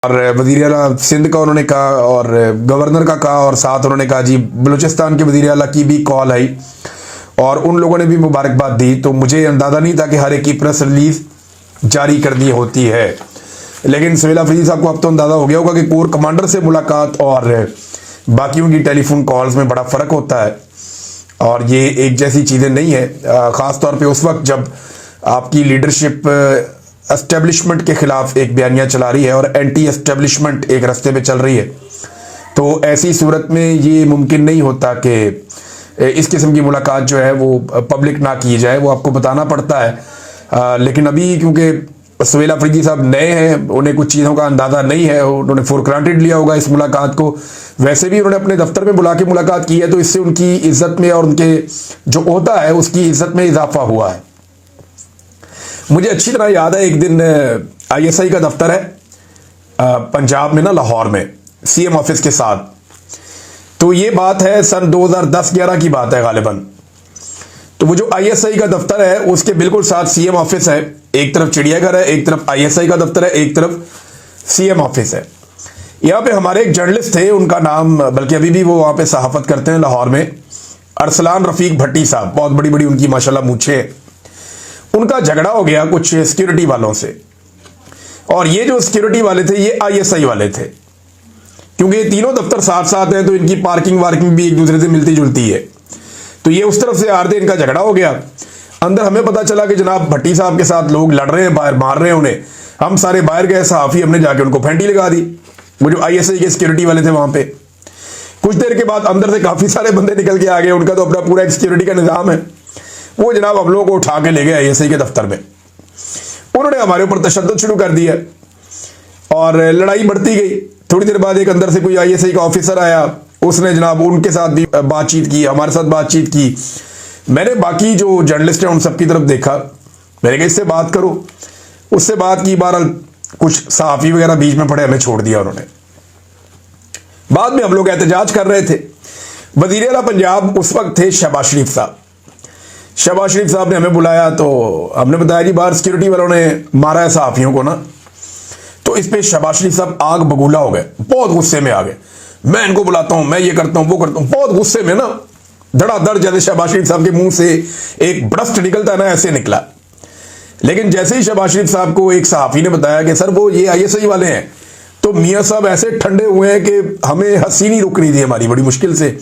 और वज़ीर आला सिंध का उन्होंने कहा और गवर्नर का कहा और साथ उन्होंने कहा जी बलूचिस्तान के वज़ीर आला की भी कॉल आई और उन लोगों ने भी मुबारकबाद दी। तो मुझे अंदाज़ा नहीं था कि हर एक की प्रेस रिलीज जारी करनी होती है, लेकिन सवेला अफरीदी साहब को अब तो अंदाज़ा हो गया होगा कि कोर कमांडर से मुलाकात और बाकियों की टेलीफोन कॉल्स में बड़ा फ़र्क होता है और ये एक जैसी चीज़ें नहीं है। ख़ास तौर पे उस वक्त जब आपकी लीडरशिप एस्टेब्लिशमेंट के खिलाफ एक बयानिया चला रही है और एंटी एस्टेब्लिशमेंट एक रास्ते पे चल रही है, तो ऐसी सूरत में ये मुमकिन नहीं होता कि इस किस्म की मुलाकात जो है वो पब्लिक ना की जाए, वो आपको बताना पड़ता है। लेकिन अभी क्योंकि सवेला अफरीदी साहब नए हैं, उन्हें कुछ चीज़ों का अंदाज़ा नहीं है, उन्होंने फॉर ग्रांटेड लिया होगा इस मुलाकात को। वैसे भी उन्होंने अपने दफ्तर में बुला के मुलाकात की है, तो इससे उनकी इज्जत में और उनके जो ओहदा है उसकी इज्जत में इजाफा हुआ है। मुझे अच्छी तरह याद है एक दिन ISI का दफ्तर है पंजाब में ना, लाहौर में, CM ऑफिस के साथ। तो ये बात है सन 2010-11 की बात है गालिबन। तो वो जो ISI का दफ्तर है उसके बिल्कुल साथ CM ऑफिस है। एक तरफ चिड़ियाघर है, एक तरफ ISI का दफ्तर है, एक तरफ CM ऑफिस है। यहाँ पे हमारे एक जर्नलिस्ट थे, उनका नाम, बल्कि अभी भी वो वहाँ पे सहाफत करते हैं लाहौर में, अरसलान रफीक भट्टी साहब, बहुत बड़ी बड़ी उनकी माशाल्लाह मूछें हैं। उनका झगड़ा हो गया कुछ सिक्योरिटी वालों से, और ये जो सिक्योरिटी वाले थे ये ISI वाले थे। क्योंकि ये तीनों दफ्तर साथ साथ हैं तो इनकी पार्किंग वार्किंग भी एक दूसरे से मिलती जुलती है। तो ये उस तरफ से आ रहे थे, इनका झगड़ा हो गया। अंदर हमें पता चला कि जनाब भट्टी साहब के साथ लोग लड़ रहे हैं, बाहर मार रहे हैं उन्हें। हम सारे बाहर गए, सहाफ़ी, हमने जाके उनको फेंटी लगा दी, वो जो ISI के सिक्योरिटी वाले थे वहां पे। कुछ देर के बाद अंदर से काफी सारे बंदे निकल के आ गए, उनका तो अपना पूरा एक सिक्योरिटी का निजाम है। वो जनाब हम लोगों को उठा के ले गए ISI के दफ्तर में। उन्होंने हमारे ऊपर तशद्दुद शुरू कर दिया और लड़ाई बढ़ती गई। थोड़ी देर बाद एक अंदर से कोई ISI का ऑफिसर आया, उसने जनाब उनके साथ भी बातचीत की, हमारे साथ बातचीत की। मैंने बाकी जो जर्नलिस्ट हैं उन सबकी तरफ देखा, मैंने कहा इससे बात करो। उससे बात की, बहरहाल कुछ सहाफ़ी वगैरह बीच में पड़े, हमें छोड़ दिया उन्होंने। बाद में हम लोग एहतजाज कर रहे थे। वज़ीर आला पंजाब उस वक्त थे शहबाज शरीफ साहब। शहबाज शरीफ साहब ने हमें बुलाया तो हमने बताया जी बाहर सिक्योरिटी वालों ने मारा है सहाफ़ियों को ना। तो इस पे शहबाज शरीफ साहब आग बगूला हो गए, बहुत गुस्से में आ गए। मैं इनको बुलाता हूं, मैं ये करता हूं, वो करता हूं, बहुत गुस्से में ना, धड़ाधड़, जैसे शहबाज शरीफ साहब के मुंह से एक ब्रस्ट निकलता है ना, ऐसे निकला। लेकिन जैसे ही शहबाज शरीफ साहब को एक सहाफ़ी ने बताया कि सर वो ये ISI वाले हैं, तो मियाँ साहब ऐसे ठंडे हुए हैं कि हमें हंसी नहीं रुक रही थी हमारी, बड़ी मुश्किल से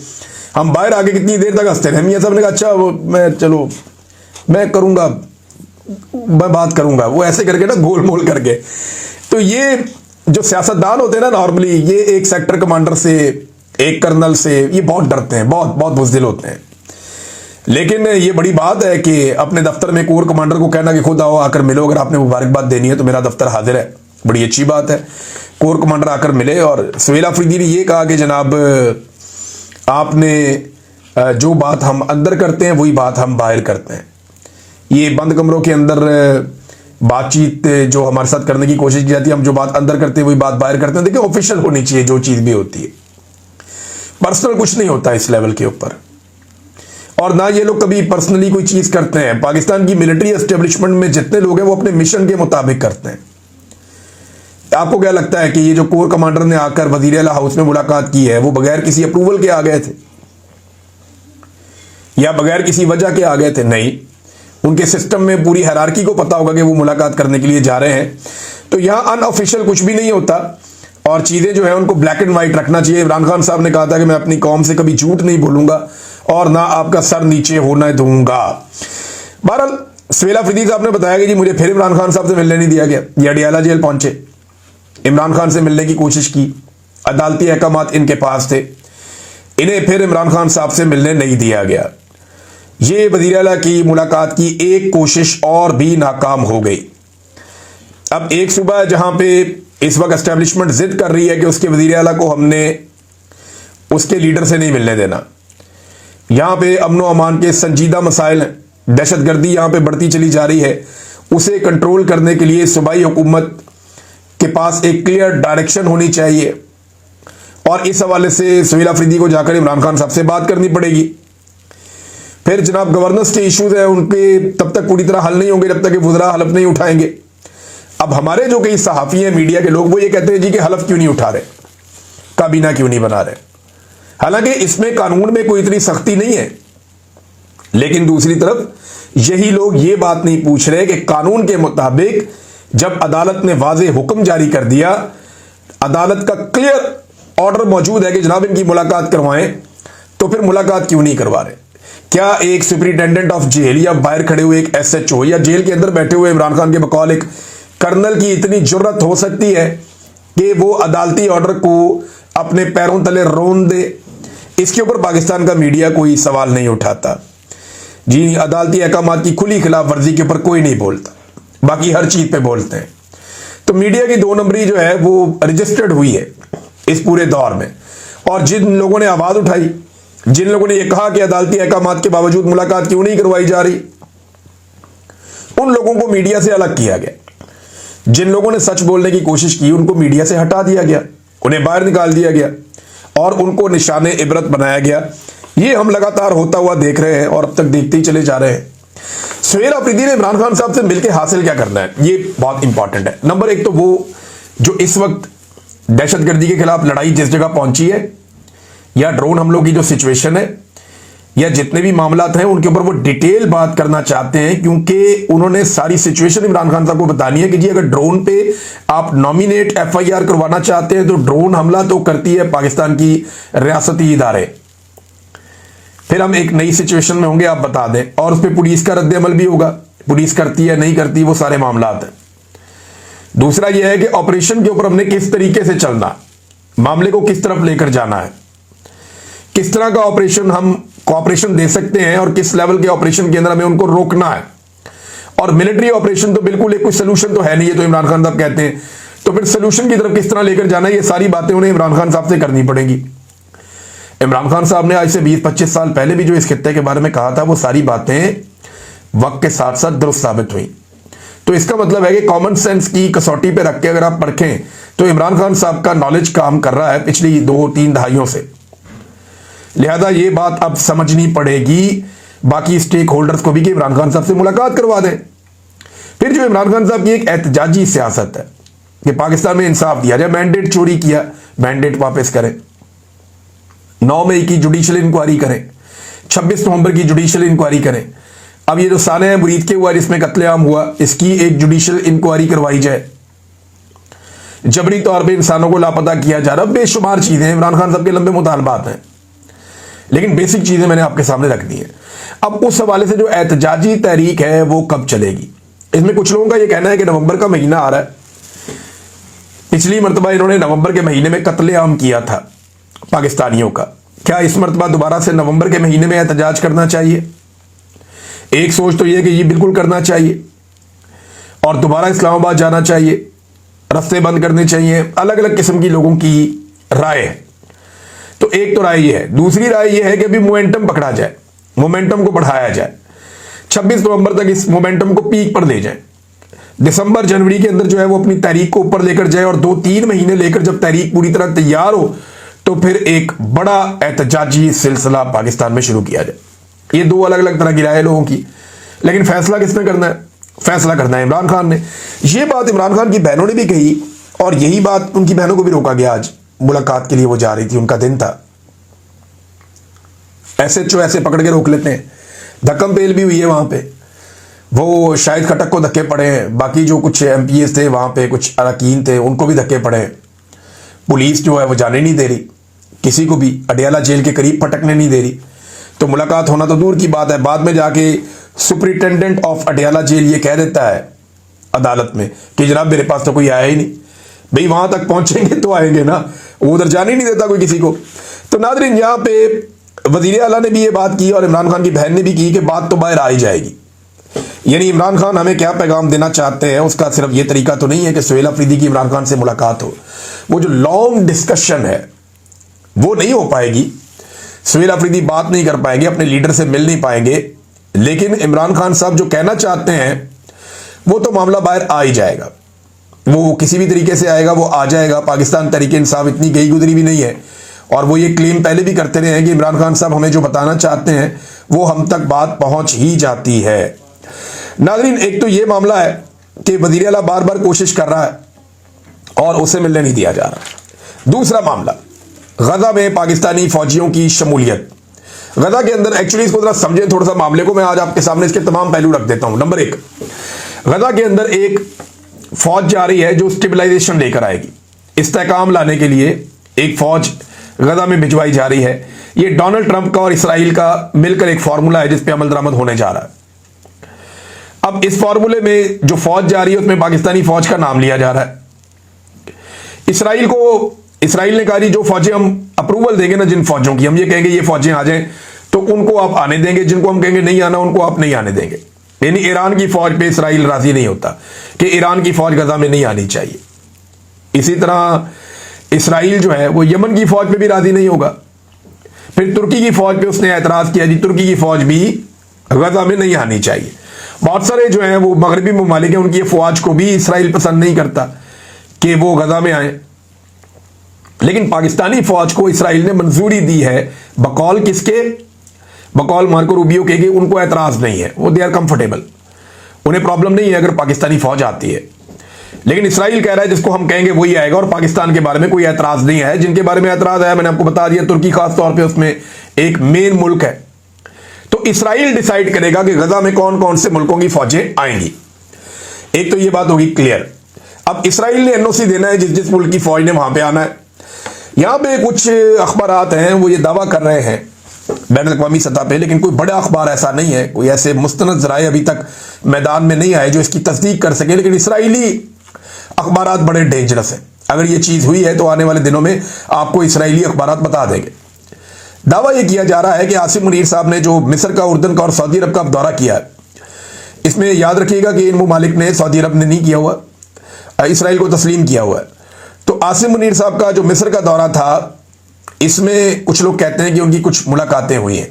हम बाहर आके कितनी देर तक हंसते रहे। मियाँ साहब ने कहा अच्छा वो मैं करूंगा, मैं बात करूंगा, वो ऐसे करके ना गोल मोल करके। तो ये जो सियासतदान होते हैं ना, नॉर्मली ये एक सेक्टर कमांडर से, एक कर्नल से, ये बहुत डरते हैं, बहुत बहुत बुज़दिल होते हैं। लेकिन ये बड़ी बात है कि अपने दफ्तर में कोर कमांडर को कहना कि खुद आओ आकर मिलो, अगर आपने मुबारकबाद देनी है तो मेरा दफ्तर हाजिर है, बड़ी अच्छी बात है। कोर कमांडर आकर मिले और सवेला अफरीदी ने ये कहा कि जनाब आपने जो बात हम अंदर करते हैं वही बात हम बाहर करते हैं। ये बंद कमरों के अंदर बातचीत जो हमारे साथ करने की कोशिश की जाती है, हम जो बात अंदर करते हैं वही बात बाहर करते हैं। देखिए ऑफिशियल होनी चाहिए जो चीज़ भी होती है, पर्सनल कुछ नहीं होता इस लेवल के ऊपर। और ना ये लोग कभी पर्सनली कोई चीज़ करते हैं। पाकिस्तान की मिलिट्री एस्टेब्लिशमेंट में जितने लोग हैं वो अपने मिशन के मुताबिक करते हैं। आपको क्या लगता है कि ये जो कोर कमांडर ने आकर वज़ीर आला हाउस में मुलाकात की है, वो बगैर किसी अप्रूवल के आ गए थे या बगैर किसी वजह के आ गए थे? नहीं, उनके सिस्टम में पूरी हायरार्की को पता होगा कि वो मुलाकात करने के लिए जा रहे हैं। तो यहाँ अनऑफिशियल कुछ भी नहीं होता और चीज़ें जो है उनको ब्लैक एंड वाइट रखना चाहिए। इमरान खान साहब ने कहा था कि मैं अपनी कौम से कभी झूठ नहीं बोलूंगा और ना आपका सर नीचे होने दूंगा। बहरहाल सवेला अफरीदी साहब ने बताया कि जी मुझे फिर इमरान खान साहब से मिलने नहीं दिया गया। ये अडियाला जेल पहुंचे, इमरान खान से मिलने की कोशिश की, अदालती अहकामात इनके पास थे, इन्हें फिर इमरान खान साहब से मिलने नहीं दिया गया। ये वज़ीर आला की मुलाकात की एक कोशिश और भी नाकाम हो गई। अब एक सूबा जहां पे इस वक्त एस्टेब्लिशमेंट जिद कर रही है कि उसके वज़ीर आला को हमने उसके लीडर से नहीं मिलने देना। यहां पे अमन व अमान के संजीदा मसाइल, दहशतगर्दी यहां पे बढ़ती चली जा रही है, उसे कंट्रोल करने के लिए सूबाई हुकूमत के पास एक क्लियर डायरेक्शन होनी चाहिए और इस हवाले से सवेला अफरीदी को जाकर इमरान खान साहब से बात करनी पड़ेगी। फिर जनाब गवर्नेंस के इश्यूज हैं, उनके तब तक पूरी तरह हल नहीं होंगे जब तक कि वज़रा हलफ नहीं उठाएंगे। अब हमारे जो कई सहाफी हैं, मीडिया के लोग, वो ये कहते हैं जी कि हलफ क्यों नहीं उठा रहे, काबीना क्यों नहीं बना रहे। हालांकि इसमें कानून में कोई इतनी सख्ती नहीं है, लेकिन दूसरी तरफ यही लोग ये बात नहीं पूछ रहे कि कानून के मुताबिक जब अदालत ने वाज़ेह हुक्म जारी कर दिया, अदालत का क्लियर ऑर्डर मौजूद है कि जनाब इनकी मुलाकात करवाएं, तो फिर मुलाकात क्यों नहीं करवा रहे। क्या एक सुपरिटेंडेंट ऑफ जेल या बाहर खड़े हुए एक SHO या जेल के अंदर बैठे हुए इमरान खान के बकौल एक कर्नल की इतनी जुर्रत हो सकती है कि वो अदालती ऑर्डर को अपने पैरों तले रोन दे। इसके ऊपर पाकिस्तान का मीडिया कोई सवाल नहीं उठाता जी। अदालती अहकामात की खुली खिलाफ वर्जी के ऊपर कोई नहीं बोलता, बाकी हर चीज पे बोलते हैं। तो मीडिया की 2 नंबरी जो है वो रजिस्टर्ड हुई है इस पूरे दौर में। और जिन लोगों ने आवाज उठाई, जिन लोगों ने यह कहा कि अदालती अहकामात के बावजूद मुलाकात क्यों नहीं करवाई जा रही, उन लोगों को मीडिया से अलग किया गया। जिन लोगों ने सच बोलने की कोशिश की, उनको मीडिया से हटा दिया गया, उन्हें बाहर निकाल दिया गया और उनको निशाने इबरत बनाया गया। ये हम लगातार होता हुआ देख रहे हैं और अब तक देखते ही चले जा रहे हैं। सुहेल अफरीदी ने इमरान खान साहब से मिलकर हासिल क्या करना है, ये बहुत इंपॉर्टेंट है। नंबर 1 तो वो जो इस वक्त दहशतगर्दी के खिलाफ लड़ाई जिस जगह पहुंची है, या ड्रोन हमलों की जो सिचुएशन है, या जितने भी मामलात हैं, उनके ऊपर वो डिटेल बात करना चाहते हैं, क्योंकि उन्होंने सारी सिचुएशन इमरान खान साहब को बतानी है कि जी अगर ड्रोन पे आप नॉमिनेट FIR करवाना चाहते हैं तो ड्रोन हमला तो करती है पाकिस्तान की रियासती इदारे। फिर हम एक नई सिचुएशन में होंगे, आप बता दें, और उस पर पुलिस का रद्द अमल भी होगा, पुलिस करती है नहीं करती, वो सारे मामलात हैं। दूसरा यह है कि ऑपरेशन के ऊपर हमने किस तरीके से चलना, मामले को किस तरफ लेकर जाना है, किस तरह का ऑपरेशन हम कोऑपरेशन दे सकते हैं और किस लेवल के ऑपरेशन के अंदर हमें उनको रोकना है। और मिलिट्री ऑपरेशन तो बिल्कुल एक कोई सोल्यूशन तो है नहीं, ये तो इमरान खान साहब कहते हैं, तो फिर सोल्यूशन की तरफ किस तरह लेकर जाना है, ये सारी बातें उन्हें इमरान खान साहब से करनी पड़ेगी। इमरान खान साहब ने आज से 20-25 साल पहले भी जो इस खित्ते के बारे में कहा था, वो सारी बातें वक्त के साथ साथ दुरुस्त साबित हुई। तो इसका मतलब है कि कॉमन सेंस की कसौटी पे रख के अगर आप परखें तो इमरान खान साहब का नॉलेज काम कर रहा है पिछली 2-3 दहाइयों से। लिहाजा ये बात अब समझनी पड़ेगी बाकी स्टेक होल्डर्स को भी कि इमरान खान साहब से मुलाकात करवा दें। फिर जो इमरान खान साहब की एक एहतजाजी सियासत है कि पाकिस्तान में इंसाफ दिया जाए, मैंडेट चोरी किया, मैंडेट वापस करें, 9 मई की जुडिशियल इंक्वायरी करें, 26 नवंबर की जुडिशियल इंक्वायरी करें। अब ये जो साने मुरीद के हुआ जिसमें कत्लेआम हुआ, इसकी एक जुडिशियल इंक्वायरी करवाई जाए। जबरी तौर पे इंसानों को लापता किया जा रहा, बेशुमार चीजें, इमरान खान साहब के लंबे मुतालबात हैं, लेकिन बेसिक चीजें मैंने आपके सामने रख दी हैं। अब उस हवाले से जो एहतजाजी तहरीक है वो कब चलेगी, इसमें कुछ लोगों का ये कहना है कि नवंबर का महीना आ रहा है। पिछली मरतबा इन्होंने नवंबर के महीने में कत्लेआम किया था पाकिस्तानियों का, क्या इस मरतबा दोबारा से नवंबर के महीने में एहतजाज करना चाहिए? एक सोच तो यह कि ये बिल्कुल करना चाहिए और दोबारा इस्लामाबाद जाना चाहिए, रास्ते बंद करने चाहिए। अलग अलग किस्म की लोगों की राय है। तो एक तो राय ये है। दूसरी राय ये है कि अभी मोमेंटम पकड़ा जाए, मोमेंटम को बढ़ाया जाए, 26 नवंबर तक इस मोमेंटम को पीक पर ले जाए, दिसंबर जनवरी के अंदर जो है वो अपनी तहरीक को ऊपर लेकर जाए और 2-3 महीने लेकर जब तहरीक पूरी तरह तैयार हो तो फिर एक बड़ा एहतजाजी सिलसिला पाकिस्तान में शुरू किया जाए। ये 2 अलग अलग तरह की राय लोगों की, लेकिन फैसला किसने करना है? फैसला करना है इमरान खान ने। ये बात इमरान खान की बहनों ने भी कही और यही बात उनकी बहनों को भी रोका गया। आज मुलाकात के लिए वो जा रही थी, उनका दिन था। SHO ऐसे पकड़ के रोक लेते हैं। धक्कम पेल भी हुई है वहां पे, वो शाहिद खटक को धक्के पड़े हैं, बाकी जो कुछ MPs थे वहां पे, कुछ अरकान थे, उनको भी धक्के पड़े हैं। पुलिस जो है वो जाने नहीं दे रही, किसी को भी अडियाला जेल के करीब फटकने नहीं दे रही। तो मुलाकात होना तो दूर की बात है, बाद में जाके सुपरिटेंडेंट ऑफ अडियाला जेल ये कह देता है अदालत में कि जनाब मेरे पास तो कोई आया ही नहीं। भाई वहां तक पहुंचेंगे तो आएंगे ना, वो उधर जाने ही नहीं देता कोई किसी को। तो नाज़रीन, यहाँ पे वजीर आला ने भी ये बात की और इमरान खान की बहन ने भी की कि बात तो बाहर आ ही जाएगी। यानी इमरान खान हमें क्या पैगाम देना चाहते हैं, उसका सिर्फ ये तरीका तो नहीं है कि सुहेल अफरीदी की इमरान खान से मुलाकात हो। वो जो लॉन्ग डिस्कशन है वो नहीं हो पाएगी। सुहेल अफरीदी बात नहीं कर पाएंगे, अपने लीडर से मिल नहीं पाएंगे, लेकिन इमरान खान साहब जो कहना चाहते हैं वो तो मामला बाहर आ ही जाएगा। वो किसी भी तरीके से आएगा, वो आ जाएगा। पाकिस्तान तहरीक इंसाफ इतनी गई गुजरी भी नहीं है और वो ये क्लेम पहले भी करते रहे हैं कि इमरान खान साहब हमें जो बताना चाहते हैं वो हम तक बात पहुंच ही जाती है। नाज़रीन, एक तो ये मामला है कि वजीर आला बार बार कोशिश कर रहा है और उसे मिलने नहीं दिया जा रहा। दूसरा मामला, गजा में पाकिस्तानी फौजियों की शमूलियत। गजा के अंदर एक्चुअली इसको जरा समझें थोड़ा सा मामले को, मैं आज आपके सामने इसके तमाम पहलू रख देता हूं। नंबर एक, गजा के अंदर एक फौज जा रही है जो स्टेबलाइजेशन लेकर आएगी, इस्तेकाम लाने के लिए एक फौज गजा में भिजवाई जा रही है। ये डोनाल्ड ट्रंप का और इसराइल का मिलकर एक फार्मूला है जिस पे अमल दरामद होने जा रहा है। अब इस फार्मूले में जो फौज जा रही है उसमें पाकिस्तानी फौज का नाम लिया जा रहा है। इसराइल ने कहा जी जो फौजें हम अप्रूवल देंगे ना, जिन फौजों की हम ये कहेंगे ये फौजें आ जाएं तो उनको आप आने देंगे, जिनको हम कहेंगे नहीं आना उनको आप नहीं आने देंगे। यानी ईरान की फौज पे इसराइल राजी नहीं होता कि ईरान की फौज गजा में नहीं आनी चाहिए। इसी तरह इसराइल जो है वो यमन की फौज पे भी राजी नहीं होगा। फिर तुर्की की फौज पे उसने एतराज किया जी तुर्की की फौज भी गजा में नहीं आनी चाहिए। बहुत सारे जो है वो मगरबी ममालिक हैं, उनकी फौज को भी इसराइल पसंद नहीं करता कि वो गजा में आए, लेकिन पाकिस्तानी फौज को इसराइल ने मंजूरी दी है। बकौल किसके? बकौल मार्को रूबियो के, उनको एतराज नहीं है, वो दे आर कंफर्टेबल, उन्हें प्रॉब्लम नहीं है अगर पाकिस्तानी फौज आती है। लेकिन इसराइल कह रहा है जिसको हम कहेंगे वही आएगा और पाकिस्तान के बारे में कोई एतराज नहीं है। जिनके बारे में एतराज है मैंने आपको बता दिया, तुर्की खास तौर पे उसमें एक मेन मुल्क है। तो इसराइल डिसाइड करेगा कि गजा में कौन कौन से मुल्कों की फौजें आएंगी। एक तो ये बात होगी क्लियर। अब इसराइल ने एनओसी देना है जिस जिस मुल्क की फौज ने वहां पे आना है। यहां पे कुछ अखबारात हैं वो ये दावा कर रहे हैं बैन अवी सतह पे, लेकिन कोई बड़ा अखबार ऐसा नहीं है, कोई ऐसे मुस्तनद ज़राए अभी तक मैदान में नहीं आए जो इसकी तस्दीक कर सके। लेकिन इसराइली अखबारात बड़े डेंजरस हैं। अगर ये चीज हुई है तो आने वाले दिनों में आपको इसराइली अखबारात बता देंगे। दावा यह किया जा रहा है कि आसिम मुनीर साहब ने जो मिस्र का, उर्दन का और सऊदी अरब का दौरा किया है, इसमें याद रखिएगा कि इन ममालिक ने, सऊदी अरब ने नहीं किया हुआ, इसराइल को तस्लीम किया हुआ है। तो आसिम मुनीर साहब का जो मिस्र का दौरा था, इसमें कुछ लोग कहते हैं कि उनकी कुछ मुलाकातें हुई हैं।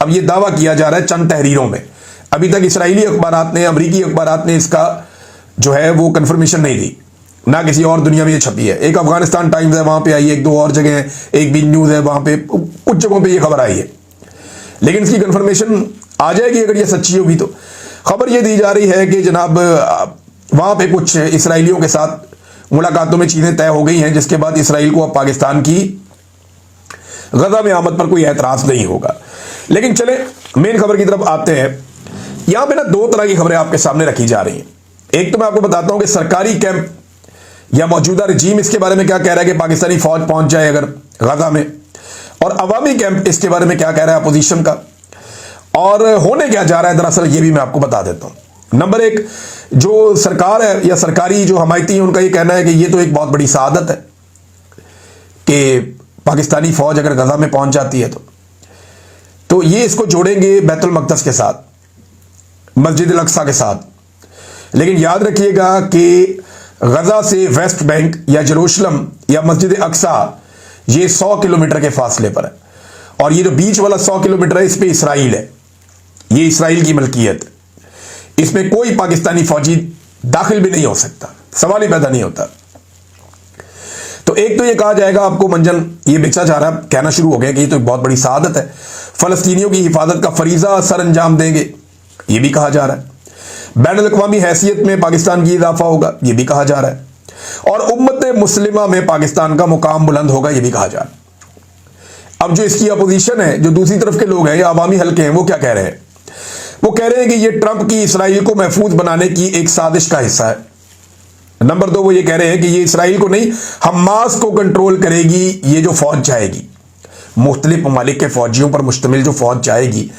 अब यह दावा किया जा रहा है चंद तहरीरों में। अभी तक इसराइली अखबारात ने, अमरीकी अखबारात ने इसका जो है वो कंफर्मेशन नहीं दी, ना किसी और दुनिया में ये छपी है। एक अफगानिस्तान टाइम्स है, वहां पे आई है, एक दो और जगह है, एक बिग न्यूज है, वहां पे कुछ जगहों पे ये खबर आई है। लेकिन इसकी कंफर्मेशन आ जाएगी अगर ये सच्ची होगी तो। खबर ये दी जा रही है कि जनाब वहां पे कुछ इसराइलियों के साथ मुलाकातों में चीजें तय हो गई हैं, जिसके बाद इसराइल को अब पाकिस्तान की गजा में आमद पर कोई एतराज नहीं होगा। लेकिन चले मेन खबर की तरफ आते हैं। यहां पे ना दो तरह की खबरें आपके सामने रखी जा रही हैं। एक तो मैं आपको बताता हूं कि सरकारी कैंप या मौजूदा रजीम इसके बारे में क्या कह रहा है कि पाकिस्तानी फौज पहुंच जाए अगर गजा में, और अवामी कैंप इसके बारे में क्या कह रहा है अपोजिशन का, और होने क्या जा रहा है दरअसल ये भी मैं आपको बता देता हूं। नंबर एक, जो सरकार है या सरकारी जो हमायती है उनका ये कहना है कि ये तो एक बहुत बड़ी सआदत है कि पाकिस्तानी फौज अगर गजा में पहुंच जाती है तो ये इसको जोड़ेंगे बैतुल मक़दस के साथ, मस्जिद अल अक्सा के साथ। लेकिन याद रखिएगा कि गजा से वेस्ट बैंक या जेरूशलम या मस्जिद अक्सा ये 100 किलोमीटर के फासले पर है, और ये जो बीच वाला 100 किलोमीटर है इस पे इसराइल है, ये इसराइल की मलकियत है। इसमें कोई पाकिस्तानी फौजी दाखिल भी नहीं हो सकता, सवाल ही पैदा नहीं होता। तो एक तो ये कहा जाएगा आपको मंजन ये बेचा जा रहा है, कहना शुरू हो गया कि ये तो बहुत बड़ी सआदत है, फलस्तीनियों की हिफाजत का फरीजा सर अंजाम देंगे, ये भी कहा जा रहा है। बैन अल-अक़वामी हैसियत में पाकिस्तान की इजाफा होगा, ये भी कहा जा रहा है, और उम्मत मुस्लिमा में पाकिस्तान का मुकाम बुलंद होगा, ये भी कहा जा रहा है। अब जो इसकी अपोजिशन है, जो दूसरी तरफ के लोग हैं या अवामी हल्के हैं, वो क्या कह रहे हैं? वो कह रहे हैं कि ये ट्रंप की इसराइल को महफूज बनाने की एक साजिश का हिस्सा है। नंबर दो, वो ये कह रहे हैं कि ये इसराइल को नहीं हमास को कंट्रोल करेगी, ये जो फौज जाएगी, मुख्तलिफ ममालिक के फौजियों पर मुश्तमिल जो फौज जाएगी,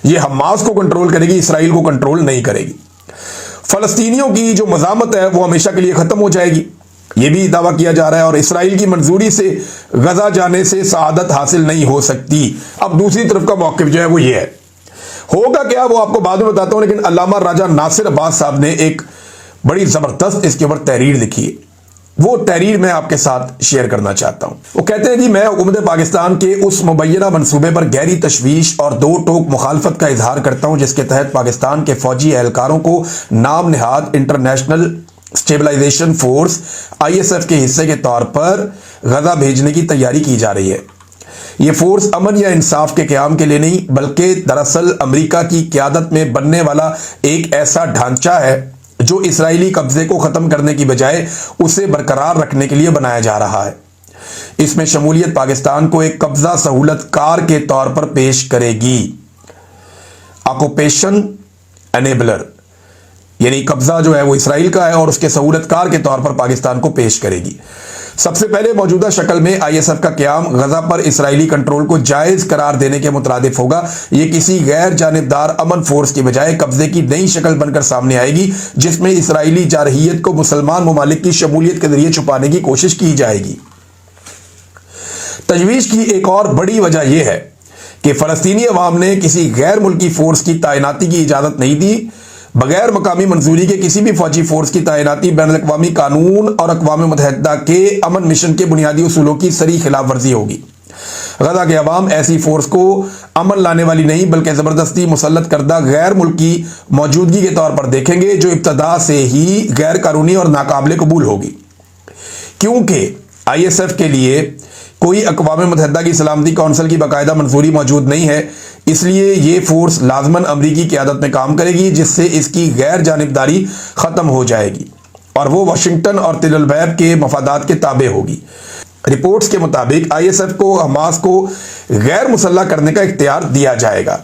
ये हमास को कंट्रोल करेगी, इसराइल को कंट्रोल नहीं करेगी। फलस्तीनियों की जो मज़ामत है वो हमेशा के लिए खत्म हो जाएगी, ये भी दावा किया जा रहा है, और इसराइल की मंजूरी से गजा जाने से सआदत हासिल नहीं हो सकती। अब दूसरी तरफ का मौक़िफ़ जो है वो ये है, होगा क्या वो आपको बाद में बताता हूं। लेकिन अल्लामा राजा नासिर अब्बास साहब ने एक बड़ी जबरदस्त इसके ऊपर तहरीर लिखी है, वो तहरीर मैं आपके साथ शेयर करना चाहता हूं। वो कहते हैं जी, मैं हुकूमत पाकिस्तान के उस मुबैना मंसूबे पर गहरी तशवीश और दो टोक मुखालफत का इजहार करता हूं जिसके तहत पाकिस्तान के फौजी एहलकारों को नाम निहाद इंटरनेशनल स्टेबलाइजेशन फोर्स ISF के हिस्से के तौर पर गजा भेजने की तैयारी की जा रही है। ये फोर्स अमन या इंसाफ के क़याम के लिए नहीं, बल्कि दरअसल अमेरिका की क़यादत में बनने वाला एक ऐसा ढांचा है जो इस्राएली कब्जे को खत्म करने की बजाय उसे बरकरार रखने के लिए बनाया जा रहा है। इसमें शमूलियत पाकिस्तान को एक कब्जा सहूलतकार के तौर पर पेश करेगी। ऑक्यूपेशन एनेबलर, यानी कब्जा जो है वो इसराइल का है और उसके सहूलतकार के तौर पर पाकिस्तान को पेश करेगी। सबसे पहले मौजूदा शक्ल में आईएसएफ का क़याम गजा पर इसराइली कंट्रोल को जायज करार देने के मुतरादिफ होगा। यह किसी गैर जानिबदार अमन फोर्स की बजाय कब्जे की नई शक्ल बनकर सामने आएगी, जिसमें इसराइली जारहियत को मुसलमान ममालिक की शमूलियत के जरिए छुपाने की कोशिश की जाएगी। तजवीज की एक और बड़ी वजह यह है कि फलस्तीनी अवाम ने किसी गैर मुल्की फोर्स की तैनाती की इजाजत नहीं दी। बगैर मकामी मंजूरी के किसी भी फौजी फोर्स की तैनाती बैनुल-अक़वामी कानून और अक़वाम मुत्तहिदा के अमन मिशन के बुनियादी उसूलों की सरी खिलाफ वर्जी होगी। गजा के अवाम ऐसी फोर्स को अमन लाने वाली नहीं बल्कि ज़बरदस्ती मुसल्लत करदा गैर मुल्की मौजूदगी के तौर पर देखेंगे, जो इब्तदा से ही गैर कानूनी और नाकाबिल कबूल होगी। क्योंकि आईएसएफ के लिए कोई अक़वाम मुत्तहिदा की सलामती कौंसिल की बाकायदा मंजूरी मौजूद नहीं है, इसलिए ये फोर्स लाजमन अमरीकी क़यादत में काम करेगी, जिससे इसकी गैर जानिबदारी ख़त्म हो जाएगी और वो वाशिंगटन और तेल अवीव के मफादात के ताबे होगी। रिपोर्ट्स के मुताबिक आईएसएफ को हमास को गैर मुसल्लह करने का इख्तियार दिया जाएगा,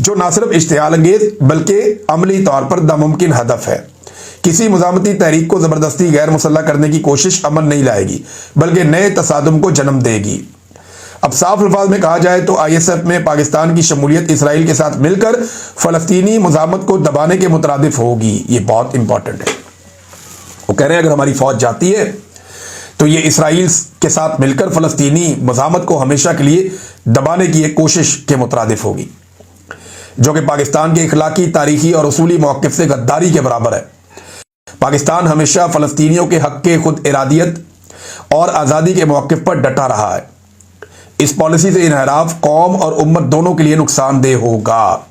जो न सिर्फ इश्तियाल अंगेज बल्कि अमली तौर पर नामुमकिन हदफ है। किसी मुजामती तहरीक को ज़बरदस्ती गैर मुसल्लह करने की कोशिश अमन नहीं लाएगी बल्कि नए तसादुम को जन्म देगी। अब साफ अल्फाज में कहा जाए तो आईएसएफ में पाकिस्तान की शमूलियत इसराइल के साथ मिलकर फ़लस्तीनी मुजामत को दबाने के मुतरादिफ होगी। ये बहुत इंपॉर्टेंट है। वो कह रहे हैं अगर हमारी फौज जाती है तो ये इसराइल के साथ मिलकर फ़लस्तीनी मुजामत को हमेशा के लिए दबाने की एक कोशिश के मुतरादिफ होगी, जो कि पाकिस्तान के इखलाकी, तारीखी और उसूली मौक़िफ़ से गद्दारी के बराबर है। पाकिस्तान हमेशा फ़लस्तीनियों के हक़ के खुद इरादियत और आज़ादी के मौक़िफ़ पर डटा रहा है। इस पॉलिसी से इनहराफ कौम और उम्मत दोनों के लिए नुकसानदेह होगा।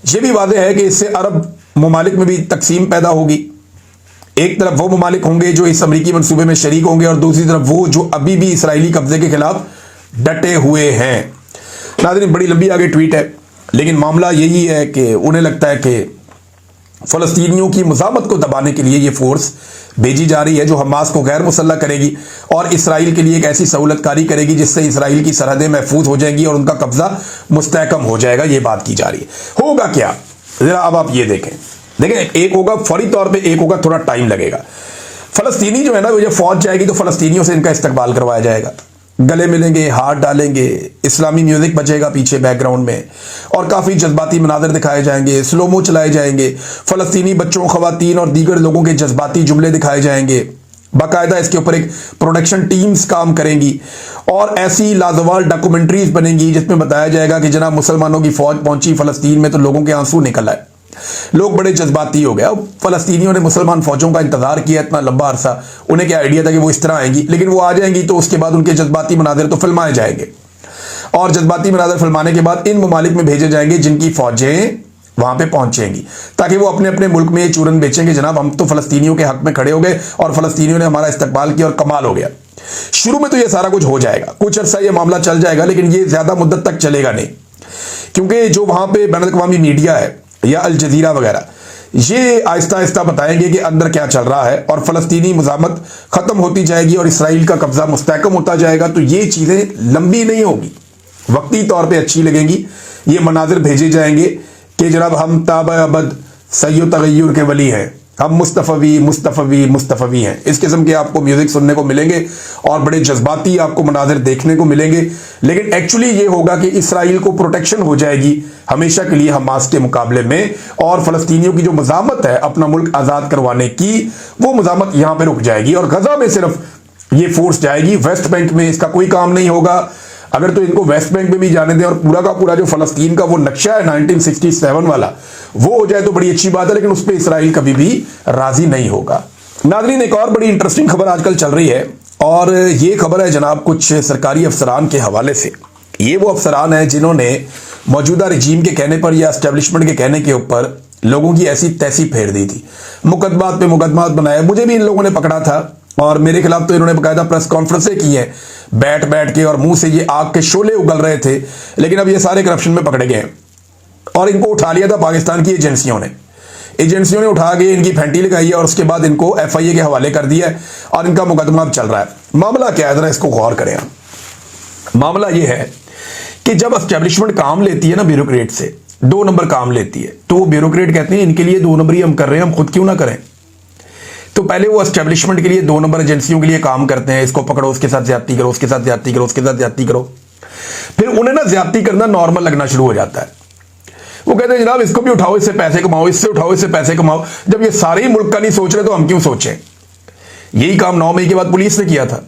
यह भी वाज़ेह है कि इससे अरब ममालिक में भी तकसीम पैदा होगी। एक तरफ वो ममालिक होंगे जो इस अमरीकी मंसूबे में शरीक होंगे और दूसरी तरफ वो जो अभी भी इसराइली कब्जे के खिलाफ डटे हुए हैं। नाज़रीन, बड़ी लंबी आगे ट्वीट है, लेकिन मामला यही है कि उन्हें लगता है कि फ़लस्तीनियों की मुज़ामत को दबाने के लिए ये फोर्स भेजी जा रही है, जो हमास को गैर मुसल्लह करेगी और इसराइल के लिए एक ऐसी सहूलतकारी करेगी जिससे इसराइल की सरहदें महफूज हो जाएंगी और उनका कब्जा मुस्तहकम हो जाएगा। ये बात की जा रही है। होगा क्या, ज़रा अब आप ये देखें। एक होगा फौरी तौर पे, एक होगा थोड़ा टाइम लगेगा। फ़लस्तीनी जो है ना, वो जब फौज जाएगी तो फ़लस्तीनियों से इनका इस्तकबाल करवाया जाएगा, गले मिलेंगे, हाथ डालेंगे, इस्लामी म्यूजिक बजेगा पीछे बैकग्राउंड में और काफ़ी जज्बाती मनाज़र दिखाए जाएंगे, स्लोमो चलाए जाएंगे, फ़लस्तीनी बच्चों, ख़वातीन और दीगर लोगों के जज्बाती जुमले दिखाए जाएंगे। बाकायदा इसके ऊपर एक प्रोडक्शन टीम्स काम करेंगी और ऐसी लाजवाल डॉक्यूमेंट्रीज बनेंगी जिसमें बताया जाएगा कि जनाब मुसलमानों की फ़ौज पहुंची फ़लस्तीन में तो लोगों के आंसू निकल आए, लोग बड़े जज्बाती हो गए। अब फ़लस्तीनियों ने मुसलमान फ़ौजों का इंतज़ार किया इतना लंबा अरसा, उन्हें क्या आइडिया था कि वो इस तरह आएंगी, लेकिन वो आ जाएंगी तो उसके बाद उनके जज्बाती मनाज़र तो फिल्माए जाएंगे और जज्बाती मनाज़र फिल्माने के बाद इन ममालिक में भेजे जाएंगे जिनकी फ़ौजें वहाँ पे पहुँचेंगी, ताकि वो अपने अपने मुल्क में ये चूरन बेचेंगे, जनाब हम तो फ़लस्तीनियों के हक़ में खड़े हो गए और फ़लस्तीनियों ने हमारा इस्तकबाल किया और कमाल हो गया। शुरू में तो ये सारा कुछ हो जाएगा, कुछ अर्सा ये मामला चल जाएगा, लेकिन ये ज़्यादा मुद्दत तक चलेगा नहीं, क्योंकि जो वहाँ पे बैनुल-अक़वामी मीडिया है या अल जज़ीरा वगैरह, ये आहिस्ता आहिस्ता बताएंगे कि अंदर क्या चल रहा है और फ़लस्तीनी मुज़ामत ख़त्म होती जाएगी और इसराइल का कब्ज़ा मुस्तहकम होता जाएगा। तो ये चीज़ें लंबी नहीं होगी, वक्ती तौर पे अच्छी लगेंगी। ये मनाजिर भेजे जाएंगे कि जनाब हम ताबा अबद सय्यद तग़य्युर के वली हैं, हम मुस्तफ़वी हैं। इस किस्म के आपको म्यूज़िक सुनने को मिलेंगे और बड़े जज्बाती आपको मनाजिर देखने को मिलेंगे, लेकिन एक्चुअली ये होगा कि इसराइल को प्रोटेक्शन हो जाएगी हमेशा के लिए हमास के मुकाबले में, और फ़लस्तीनियों की जो मज़ामत है अपना मुल्क आज़ाद करवाने की, वो मज़ामत यहाँ पर रुक जाएगी और गजा में सिर्फ ये फोर्स जाएगी। वेस्ट बैंक में इसका कोई काम नहीं होगा। अगर तो इनको वेस्ट बैंक में भी जाने दें और पूरा का पूरा जो फ़लस्तीन का वो नक्शा है 1967 वाला वो हो जाए तो बड़ी अच्छी बात है, लेकिन उस पर इसराइल कभी भी राजी नहीं होगा। नाज़रीन, एक और बड़ी इंटरेस्टिंग खबर आजकल चल रही है और ये खबर है जनाब कुछ सरकारी अफसरान के हवाले से। ये वो अफसरान हैं जिन्होंने मौजूदा रजीम के कहने पर या एस्टेब्लिशमेंट के कहने के ऊपर लोगों की ऐसी तैसी फेर दी थी, मुकदमात पे मुकदमात बनाया। मुझे भी इन लोगों ने पकड़ा था और मेरे खिलाफ तो इन्होंने बाकायदा प्रेस कॉन्फ्रेंसें की हैं बैठ बैठ के और मुंह से ये आग के शोले उगल रहे थे, लेकिन अब ये सारे करप्शन में पकड़े गए हैं और इनको उठा लिया था पाकिस्तान की एजेंसियों ने। एजेंसियों ने उठा के इनकी फैंटी लगाई है और उसके बाद इनको FIA के हवाले कर दिया है और इनका मुकदमा अब चल रहा है। मामला क्या है, जरा इसको गौर करें आप। मामला यह है कि जब एस्टेब्लिशमेंट काम लेती है ना ब्यूरोक्रेट से, 2 नंबर काम लेती है, तो वो ब्यूरोक्रेट कहते हैं इनके लिए 2 नंबर ही हम कर रहे हैं, हम खुद क्यों ना करें। तो पहले वो एस्टेब्लिशमेंट के लिए 2 नंबर एजेंसियों के लिए काम करते हैं, इसको पकड़ो, उसके साथ ज्यादती करो, उसके साथ ज्यादती करो, उसके साथ ज्यादती करो। फिर उन्हें ना ज्यादती करना नॉर्मल लगना शुरू हो जाता है। वो कहते हैं जनाब इसको भी उठाओ, इससे पैसे कमाओ, इससे उठाओ, इससे पैसे कमाओ। जब ये सारे ही मुल्क का नहीं सोच रहे तो हम क्यों सोचें। यही काम 9 मई के बाद पुलिस ने किया था।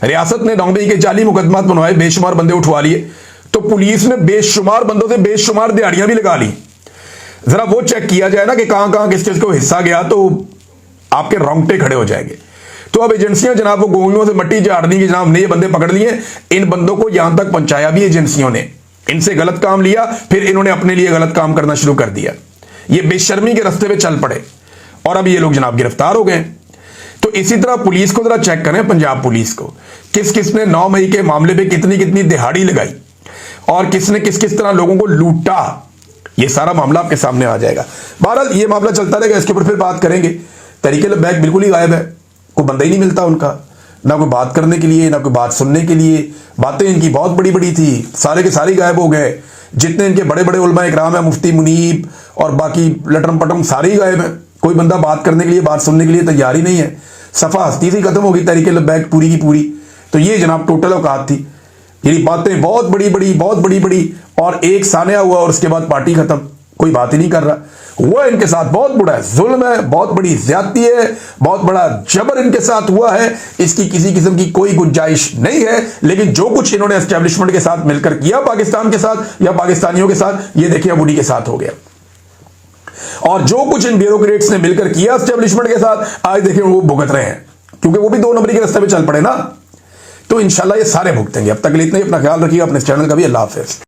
रियासत ने 9 मई के जाली मुकदमात बनवाए, बेशुमार बंदे उठवा लिए, तो पुलिस ने बेशुमार बंदों से बेशुमार दिहाड़ियां भी लगा ली। जरा वो चेक किया जाए ना कि कहां कहां किस किस को हिस्सा गया, तो आपके रोंगटे खड़े हो जाएंगे। तो अब एजेंसियां जनाब वो गोलियों से मट्टी झाड़नी की, जनाब ने ये बंदे पकड़ लिए, इन बंदों को यहां तक पहुंचाया भी एजेंसियों ने, इनसे गलत काम लिया, फिर इन्होंने अपने लिए गलत काम करना शुरू कर दिया। ये बेशर्मी के रास्ते पे चल पड़े और अब ये लोग जनाब गिरफ्तार हो गए। तो इसी तरह पुलिस को जरा चेक करें, पंजाब पुलिस को, किस किस ने 9 मई के मामले पे कितनी कितनी दिहाड़ी लगाई और किसने किस किस तरह लोगों को लूटा, ये सारा मामला आपके सामने आ जाएगा। बहरहाल ये मामला चलता रहेगा, इसके ऊपर फिर बात करेंगे। तरीके लबैक बिल्कुल ही गायब है, कोई बंदा ही नहीं मिलता उनका, ना कोई बात करने के लिए, ना कोई बात सुनने के लिए। बातें इनकी बहुत बड़ी बड़ी थी, सारे के सारे गायब हो गए। जितने इनके बड़े बड़े उलमा इकराम है, मुफ्ती मुनीब और बाकी लटरम पटरम, सारे ही गायब हैं। कोई बंदा बात करने के लिए, बात सुनने के लिए तैयार ही नहीं है। सफा हस्ती से खत्म होगी तरीके लबैक पूरी की पूरी। तो ये जनाब टोटल औकात थी। ये बातें बहुत बड़ी बड़ी, बहुत बड़ी बड़ी, और एक सानिया हुआ और उसके बाद पार्टी खत्म, कोई बात ही नहीं कर रहा। वो इनके साथ बहुत बड़ा जुल्म है, बहुत बड़ी ज्यादती है, बहुत बड़ा जबर इनके साथ हुआ है, इसकी किसी किस्म की कोई गुंजाइश नहीं है। लेकिन जो कुछ इन्होंने एस्टेब्लिशमेंट के साथ मिलकर किया, पाकिस्तान के साथ या पाकिस्तानियों के साथ, ये देखिए अब उन्हीं के साथ हो गया। और जो कुछ इन ब्यूरोक्रेट्स ने मिलकर किया एस्टेब्लिशमेंट के साथ, आज देखिए वो भुगत रहे हैं, क्योंकि वो भी 2 नंबरी के रास्ते पे चल पड़े ना। तो इंशाल्लाह ये सारे भुगतेंगे। अब तक के लिए इतना ही, अपना ख्याल रखिएगा, अपने चैनल का भी। अल्लाह हाफिज।